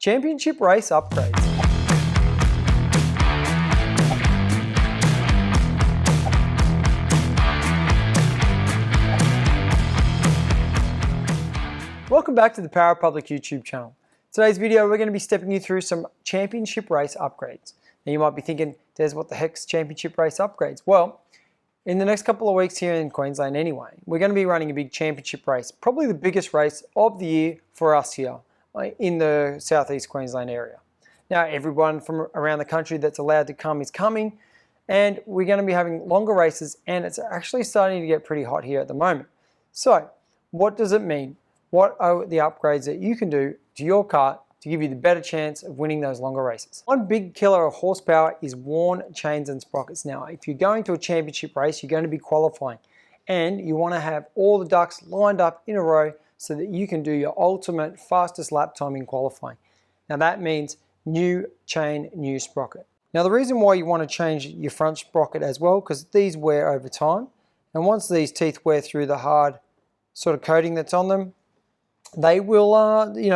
Championship race upgrades. Welcome back to the Power Public YouTube channel. Today's video, we're going to be stepping you through some championship race upgrades. Now you might be thinking, Des, what the heck's championship race upgrades? Well, in the next couple of weeks here in Queensland anyway, we're going to be running a big championship race, probably the biggest race of the year for us here in the southeast Queensland area. Now everyone from around the country that's allowed to come is coming, and we're going to be having longer races, and it's actually starting to get pretty hot here at the moment. So what does it mean? What are the upgrades that you can do to your kart to give you the better chance of winning those longer races? One big killer of horsepower is worn chains and sprockets. Now, if you're going to a championship race, you're going to be qualifying, and you want to have all the ducks lined up in a row so that you can do your ultimate fastest lap time in qualifying. Now that means new chain, new sprocket. Now the reason why you want to change your front sprocket as well, because these wear over time, and once these teeth wear through the hard sort of coating that's on them, they will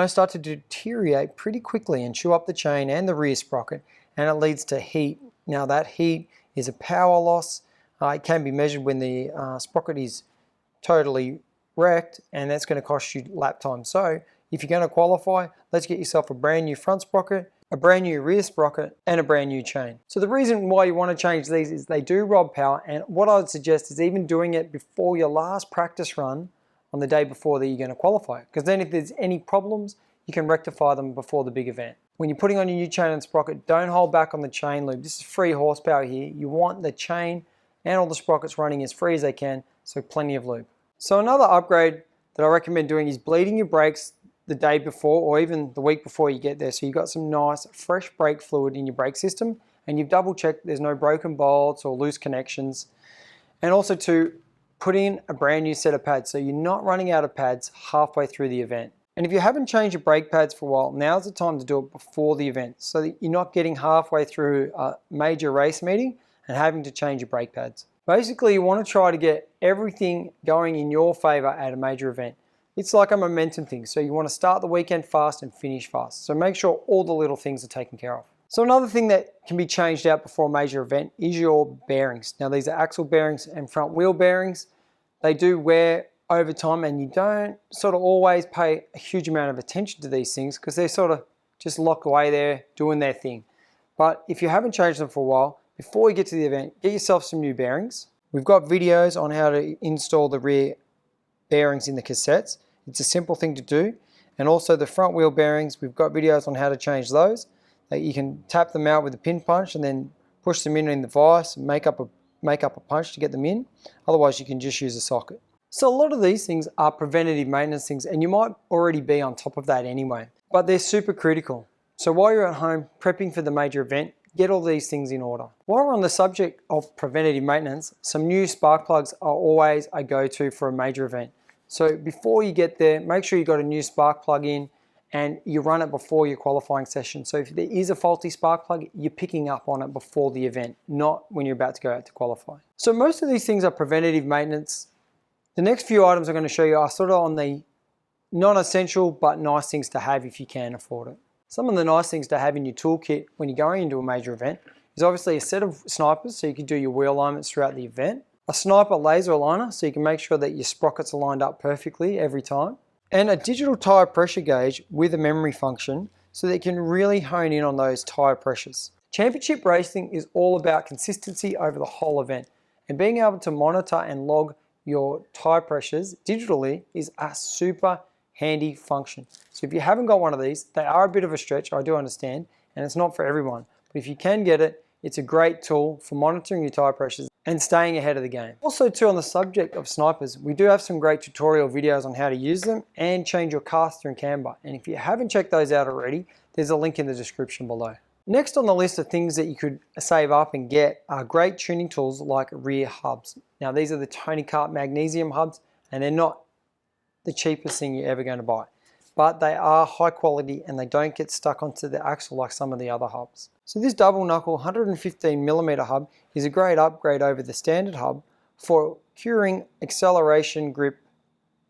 start to deteriorate pretty quickly and chew up the chain and the rear sprocket, and it leads to heat. Now that heat is a power loss. It can be measured when the sprocket is totally wrecked, and that's going to cost you lap time. So if you're going to qualify, let's get yourself a brand new front sprocket, a brand new rear sprocket, and a brand new chain. So the reason why you want to change these is they do rob power, and what I would suggest is even doing it before your last practice run on the day before that you're going to qualify, because then if there's any problems, you can rectify them before the big event. When you're putting on your new chain and sprocket, don't hold back on the chain lube. This is free horsepower here. You want the chain and all the sprockets running as free as they can, so plenty of lube. So another upgrade that I recommend doing is bleeding your brakes the day before or even the week before you get there, so you've got some nice fresh brake fluid in your brake system, and you've double checked there's no broken bolts or loose connections. And also to put in a brand new set of pads, so you're not running out of pads halfway through the event. And if you haven't changed your brake pads for a while, now's the time to do it before the event, so that you're not getting halfway through a major race meeting and having to change your brake pads. Basically, you want to try to get everything going in your favor at a major event. It's like a momentum thing, so you want to start the weekend fast and finish fast. So make sure all the little things are taken care of. So another thing that can be changed out before a major event is your bearings. Now these are axle bearings and front wheel bearings. They do wear over time, and you don't sort of always pay a huge amount of attention to these things because they're sort of just locked away there doing their thing. But if you haven't changed them for a while, before you get to the event, get yourself some new bearings. We've got videos on how to install the rear bearings in the cassettes. It's a simple thing to do. And also the front wheel bearings, we've got videos on how to change those. You can tap them out with a pin punch and then push them in the vise and make up a punch to get them in. Otherwise you can just use a socket. So a lot of these things are preventative maintenance things, and you might already be on top of that anyway, but they're super critical. So while you're at home prepping for the major event, get all these things in order. While we're on the subject of preventative maintenance, some new spark plugs are always a go-to for a major event. So before you get there, make sure you got a new spark plug in, and you run it before your qualifying session. So if there is a faulty spark plug, you're picking up on it before the event, not when you're about to go out to qualify. So most of these things are preventative maintenance. The next few items I'm going to show you are sort of on the non-essential but nice things to have if you can afford it. Some of the nice things to have in your toolkit when you're going into a major event is obviously a set of snipers so you can do your wheel alignments throughout the event, a sniper laser aligner so you can make sure that your sprockets are lined up perfectly every time, and a digital tyre pressure gauge with a memory function so that you can really hone in on those tyre pressures. Championship racing is all about consistency over the whole event, and being able to monitor and log your tyre pressures digitally is a super handy function. So if you haven't got one of these, they are a bit of a stretch, I do understand, and it's not for everyone. But if you can get it, it's a great tool for monitoring your tyre pressures and staying ahead of the game. Also too, on the subject of snipers, we do have some great tutorial videos on how to use them and change your caster and camber. And if you haven't checked those out already, there's a link in the description below. Next on the list of things that you could save up and get are great tuning tools like rear hubs. Now these are the Tony Kart magnesium hubs, and they're not the cheapest thing you're ever going to buy, but they are high quality and they don't get stuck onto the axle like some of the other hubs. So this double knuckle 115mm hub is a great upgrade over the standard hub for curing acceleration grip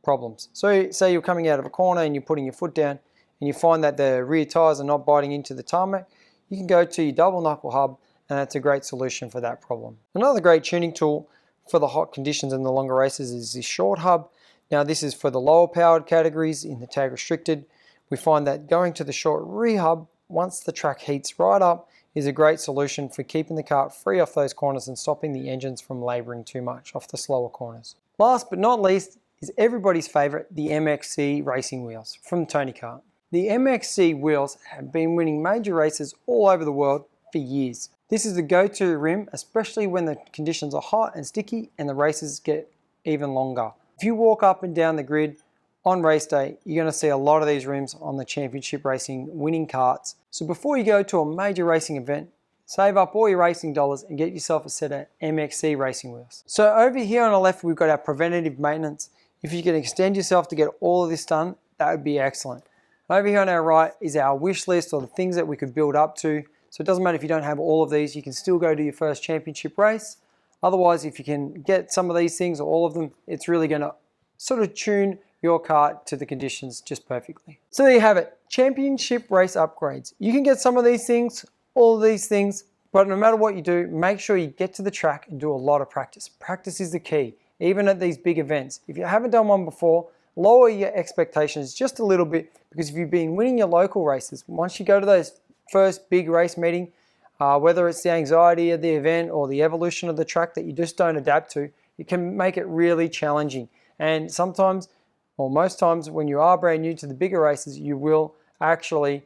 problems. So say you're coming out of a corner and you're putting your foot down and you find that the rear tyres are not biting into the tarmac, you can go to your double knuckle hub, and that's a great solution for that problem. Another great tuning tool for the hot conditions and the longer races is this short hub. Now this is for the lower powered categories in the tag restricted. We find that going to the short rear hub once the track heats right up is a great solution for keeping the kart free off those corners and stopping the engines from labouring too much off the slower corners. Last but not least is everybody's favourite, the MXC racing wheels from Tony Kart. The MXC wheels have been winning major races all over the world for years. This is the go-to rim, especially when the conditions are hot and sticky and the races get even longer. If you walk up and down the grid on race day, you're going to see a lot of these rims on the championship racing winning karts. So before you go to a major racing event, save up all your racing dollars and get yourself a set of MXC racing wheels. So over here on the left, we've got our preventative maintenance. If you can extend yourself to get all of this done, that would be excellent. Over here on our right is our wish list, or the things that we could build up to. So it doesn't matter if you don't have all of these, you can still go to your first championship race. Otherwise, if you can get some of these things or all of them, it's really going to sort of tune your kart to the conditions just perfectly. So there you have it, championship race upgrades. You can get some of these things, all of these things, but no matter what you do, make sure you get to the track and do a lot of practice. Practice is the key, even at these big events. If you haven't done one before, lower your expectations just a little bit, because if you've been winning your local races, once you go to those first big race meeting, whether it's the anxiety of the event or the evolution of the track that you just don't adapt to, it can make it really challenging. And sometimes, or most times, when you are brand new to the bigger races, you will actually,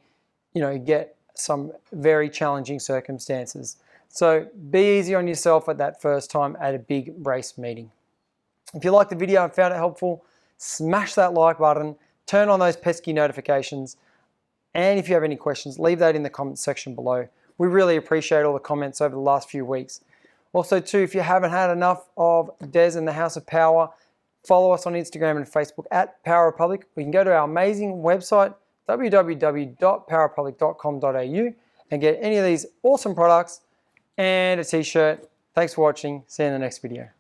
get some very challenging circumstances. So be easy on yourself at that first time at a big race meeting. If you liked the video and found it helpful, smash that like button, turn on those pesky notifications, and if you have any questions, leave that in the comments section below. We really appreciate all the comments over the last few weeks. Also too, if you haven't had enough of Des and the House of Power, follow us on Instagram and Facebook at Power Republic. We can go to our amazing website, www.powerrepublic.com.au, and get any of these awesome products and a t-shirt. Thanks for watching. See you in the next video.